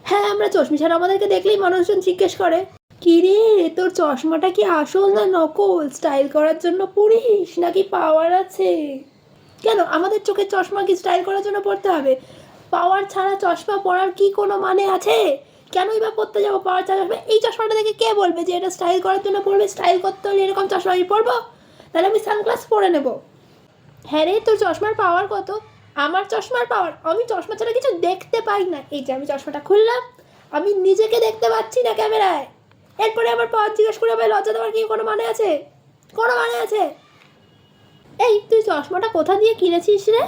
হ্যাঁ, আমরা চশমি ছাড়া আমাদেরকে দেখলেই মানুষজন জিজ্ঞেস করে, কি রে তোর চশমাটা কি আসল না নকল, স্টাইল করার জন্য পড়িস নাকি পাওয়ার আছে? কেন আমাদের চোখে চশমা কি স্টাইল করার জন্য পড়তে হবে? পাওয়ার ছাড়া চশমা পরার কি কোনো মানে আছে? কেনই বা পড়তে যাবো পাওয়ার ছাড়া চশমা? এই চশমাটা দেখে কে বলবে যে এটা স্টাইল করার জন্য পড়বে? স্টাইল করতে হলে এরকম চশমা আমি পরবো? তাহলে আমি সানগ্লাস পরে নেবো। হ্যাঁ রে, তোর চশমার পাওয়ার কত? আমার চশমার পাওয়ার, আমি চশমা ছাড়া কিছু দেখতে পাই না। এই যে আমি চশমাটা খুললাম, আমি নিজেকে দেখতে পাচ্ছি না ক্যামেরায়, এরপরে আমার পাওয়ার জিজ্ঞেস করে আমায় লজ্জা দেওয়ার কি কোনো মানে আছে? কোনো মানে আছে? এই তুই চশমাটা কোথা দিয়ে কিনেছিস রে?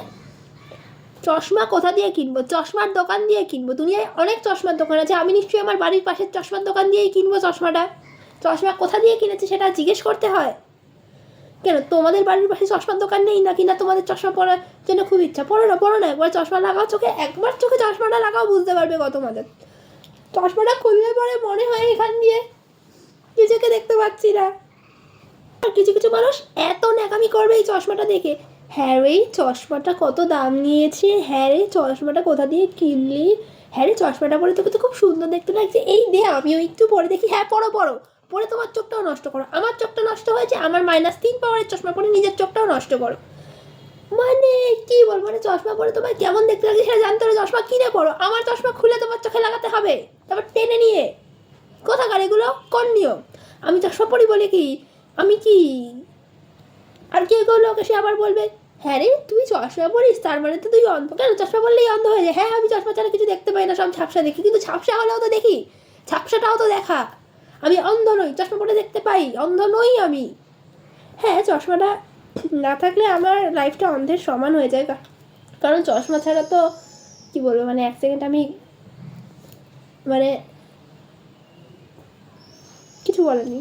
চশমা কোথা দিয়ে কিনবো? চশমার দোকান দিয়ে কিনবো। দুনিয়ায় অনেক চশমার দোকান আছে, আমি নিশ্চয়ই আমার বাড়ির পাশের চশমার দোকান দিয়েই কিনবো চশমাটা। চশমা কোথা দিয়ে কিনেছি সেটা জিজ্ঞেস করতে হয় কেন? তোমাদের বাড়ির পাশে চশমার দোকান নেই নাকি? না তোমাদের চশমা পরার জন্য খুব ইচ্ছা? পড়ো না, একবার চশমা লাগাও চোখে, একবার চোখে চশমাটা লাগাও, বুঝতে পারবে কত মজা। চশমাটা খুললে পরে মনে হয় এখান দিয়ে নিজেকে দেখতে পাচ্ছি না। আর কিছু কিছু মানুষ এত ন্যাকামি করবে এই চশমাটা দেখে, হ্যাঁ রে চশমাটা কত দাম নিয়েছে, হ্যাঁ রে চশমাটা কোথা দিয়ে কিনলি, হ্যাঁ রে চশমাটা পরে তোকে তো খুব সুন্দর দেখতে লাগছে, এই দে আমিও একটু পরে দেখি। হ্যাঁ পড়ো পরে তোমার চোখটাও নষ্ট করো। আমার চোখটা নষ্ট হয়েছে, আমার -3 পাওয়ারের চশমা পরে নিজের চোখটাও নষ্ট করো। মানে কি বলবো, মানে চশমা পরে তোমার কেমন দেখতে লাগে সেটা জানতে হলে চশমা কিনে পড়ো। আমার চশমা খুলে তোমার চোখে লাগাতে হবে, তারপর টেনে নিয়ে। কোথাকার এগুলো? কোন নিয়ম? আমি চশমা পরি বলে কি আমি কি? আর কেউ কেউ লোক এসে আবার বলবে, হ্যাঁ রে তুই চশমা পরিস তার মানে তো তুই অন্ধ। কেন চশমা পরলেই অন্ধ হয়ে যায়? হ্যাঁ আমি চশমা ছাড়া কিছু দেখতে পাই না, সব ঝাপসা দেখি, কিন্তু ঝাপসা হলেও তো দেখি, ঝাপসাটাও তো দেখা। আমি অন্ধ নই, চশমা পরে দেখতে পাই, অন্ধ নই আমি। হ্যাঁ চশমাটা না থাকলে আমার লাইফটা অন্ধের সমান হয়ে যায়, কারণ চশমা ছাড়া তো কি বলবো, মানে এক সেকেন্ড আমি মানে কিছু বলেনি।